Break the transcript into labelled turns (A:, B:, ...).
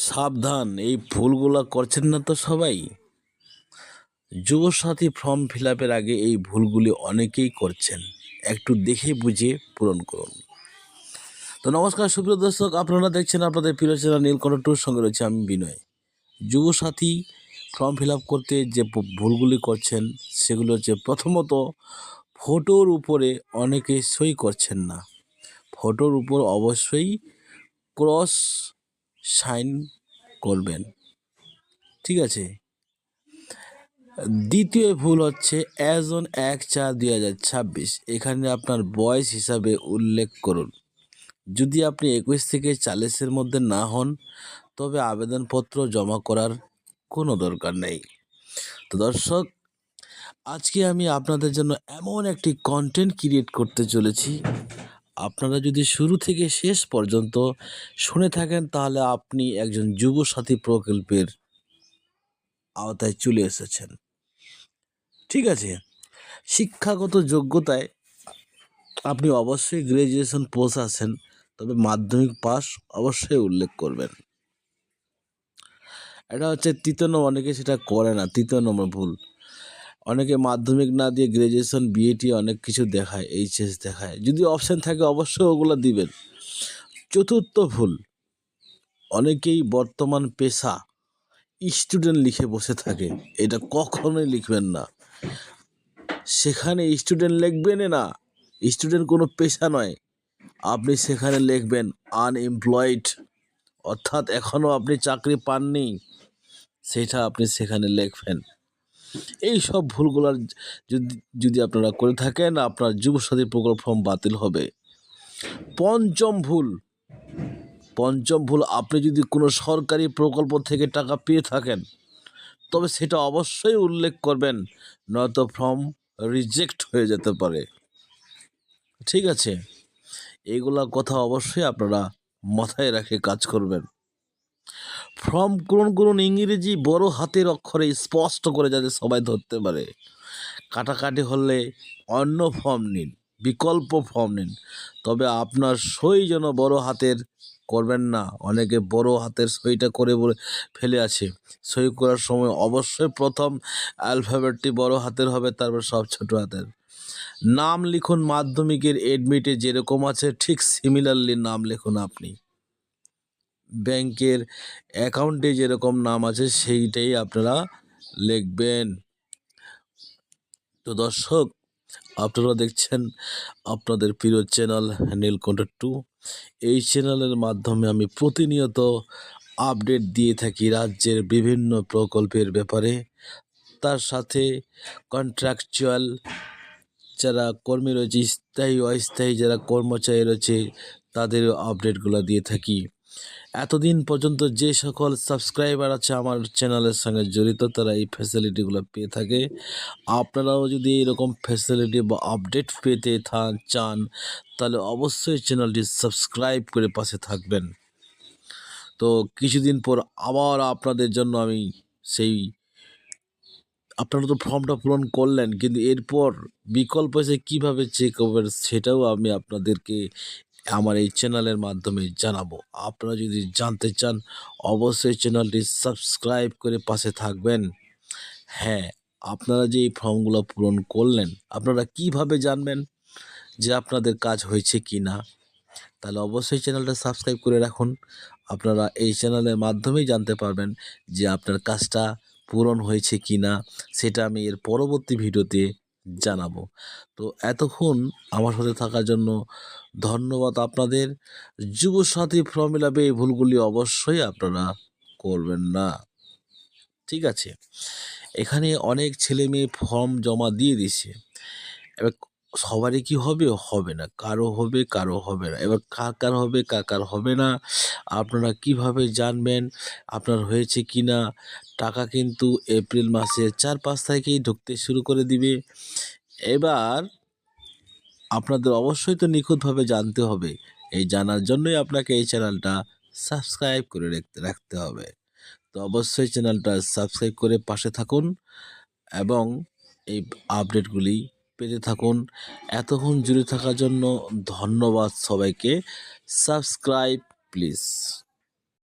A: সাবধান, এই ভুলগুলা করছেন না তো সবাই। যুবসাথী ফর্ম ফিল আপের আগে এই ভুলগুলি অনেকেই করছেন, একটু দেখে বুঝে পূরণ করুন। তো নমস্কার সুপ্রিয় দর্শক, আপনারা দেখছেন আপনাদের প্রিয় চ্যানেল নীলকণ্ঠ টুর, সঙ্গে রয়েছে আমি বিনয়। যুবসাথী ফর্ম ফিল আপ করতে যে ভুলগুলি করছেন সেগুলো হচ্ছে, প্রথমত ফটোর উপরে অনেকে সই করছেন না। ফটোর উপর অবশ্যই ক্রস সাইন করবেন, ঠিক আছে। দ্বিতীয় ভুল হচ্ছে অ্যাজ অন 1/4/2026, এখানে আপনার বয়স হিসাবে উল্লেখ করুন। যদি আপনি 21 থেকে 40-এর মধ্যে না হন তবে আবেদনপত্র জমা করার কোনো দরকার নেই। তো দর্শক, আজকে আমি আপনাদের জন্য এমন একটি কন্টেন্ট ক্রিয়েট করতে চলেছি, আপনারা যদি শুরু থেকে শেষ পর্যন্ত শুনে থাকেন তাহলে আপনি একজন যুবসাথী প্রকল্পের আওতায় চলে এসেছেন, ঠিক আছে। শিক্ষাগত যোগ্যতায় আপনি অবশ্যই গ্র্যাজুয়েশন পোস্ট আছেন, তবে মাধ্যমিক পাস অবশ্যই উল্লেখ করবেন। এটা হচ্ছে তৃতীয় নম্বর, অনেকে সেটা করে না, তৃতীয় নম্বর ভুল। অনেকে মাধ্যমিক না দিয়ে গ্র্যাজুয়েশন, বিএটি অনেক কিছু দেখায়, এইচএস দেখায়। যদি অপশান থাকে অবশ্যই ওগুলো দিবেন। চতুর্থ ভুল, অনেকেই বর্তমান পেশা স্টুডেন্ট লিখে বসে থাকে, এটা কখনোই লিখবেন না। সেখানে স্টুডেন্ট লিখবেন না, স্টুডেন্ট কোনো পেশা নয়। আপনি সেখানে লিখবেন আনএমপ্লয়েড, অর্থাৎ এখনও আপনি চাকরি পাননি, সেটা আপনি সেখানে লিখবেন। এই সব ভুলগুলার যদি যদি আপনারা করে থাকেন, আপনার যুবসাথী প্রকল্প ফর্ম বাতিল হবে। পঞ্চম ভুল, আপনি যদি কোনো সরকারি প্রকল্প থেকে টাকা পেয়ে থাকেন তবে সেটা অবশ্যই উল্লেখ করবেন, নয়তো ফর্ম রিজেক্ট হয়ে যেতে পারে, ঠিক আছে। এইগুলা কথা অবশ্যই আপনারা মাথায় রেখে কাজ করবেন। ফর্ম পূরণ করুন ইংরেজি বড় হাতের অক্ষরে স্পষ্ট করে, যাতে সবাই ধরতে পারে। কাটাকাটি হলে অন্য ফর্ম নিন, বিকল্প ফর্ম নিন, তবে আপনার সই যেন বড় হাতের করবেন না। অনেকে বড় হাতের সইটা করে বলে ফেলে আছে। সই করার সময় অবশ্যই প্রথম অ্যালফাবেটটি বড় হাতের হবে, তারপর সব ছোট হাতের। নাম লিখুন মাধ্যমিকের এডমিটে যেরকম আছে ঠিক সিমিলারলি নাম লিখুন আপনি। ব্যাংকের অ্যাকাউন্টে যেরকম নাম আছে সেইটাই আপনারা লিখবেন। তো দর্শক, আপনারা দেখছেন আপনাদের প্রিয় চ্যানেল নীলকণ্ঠ টু। এই চ্যানেলের মাধ্যমে আমি প্রতিনিয়ত আপডেট দিয়ে থাকি রাজ্যের বিভিন্ন প্রকল্পের ব্যাপারে। তার সাথে কন্ট্রাকচুয়াল যারা কর্মী রয়েছে, স্থায়ী অস্থায়ী যারা কর্মচারী রয়েছে, তাদের আপডেটগুলো দিয়ে থাকি। এতদিন পর্যন্ত যে সকল সাবস্ক্রাইবার আছে আমার চ্যানেলের সঙ্গে জড়িত, তারা এই ফ্যাসিলিটিগুলো পেয়ে থাকে। আপনারাও যদি এরকম ফ্যাসিলিটি বা আপডেট পেতে চান তাহলে অবশ্যই চ্যানেলটি সাবস্ক্রাইব করে পাশে থাকবেন। তো কিছুদিন পর আবার আপনাদের জন্য আমি আপনারা তো ফর্মটা পূরণ করলেন, কিন্তু এরপর বিকল্প এসে কীভাবে চেক করবেন সেটাও আমি আপনাদেরকে আমার এই চ্যানেলের মাধ্যমে জানাবো। আপনারা যদি জানতে চান অবশ্যই চ্যানেলটি সাবস্ক্রাইব করে পাশে থাকবেন। হ্যাঁ, আপনারা যে এই ফর্মগুলো পূরণ করলেন, আপনারা কিভাবে জানবেন যে আপনাদের কাজ হয়েছে কি না? তাহলে অবশ্যই চ্যানেলটা সাবস্ক্রাইব করে রাখুন। আপনারা এই চ্যানেলের মাধ্যমেই জানতে পারবেন যে আপনার কাজটা পূরণ হয়েছে কি না, সেটা আমি এর পরবর্তী ভিডিওতে জানাবো। তো এতক্ষণ আমার সাথে থাকার জন্য ধন্যবাদ আপনাদের। যুবসাথী ফর্ম ফিল আপে এই ভুলগুলি অবশ্যই আপনারা করবেন না, ঠিক আছে। এখানে অনেক ছেলে মেয়ে ফর্ম জমা দিয়ে দিছে, এবার সবারই কি হবে? হবে না, কারো হবে কারো হবে না। এবার কার হবে কার হবে না, আপনারা কিভাবে জানবেন আপনার হয়েছে কি না? টাকা কিন্তু এপ্রিল মাসের 4-5 তারিখেই ঢুকতে শুরু করে দিবে। এবার আপনাদের অবশ্যই তো নিখুঁতভাবে জানতে হবে। এই জানার জন্যই আপনাকে এই চ্যানেলটা সাবস্ক্রাইব করে রাখতে হবে। তো অবশ্যই চ্যানেলটা সাবস্ক্রাইব করে পাশে থাকুন এবং এই আপডেটগুলি পেতে থাকুন। এতক্ষণ জুড়ে থাকার জন্য ধন্যবাদ সবাইকে। Subscribe please.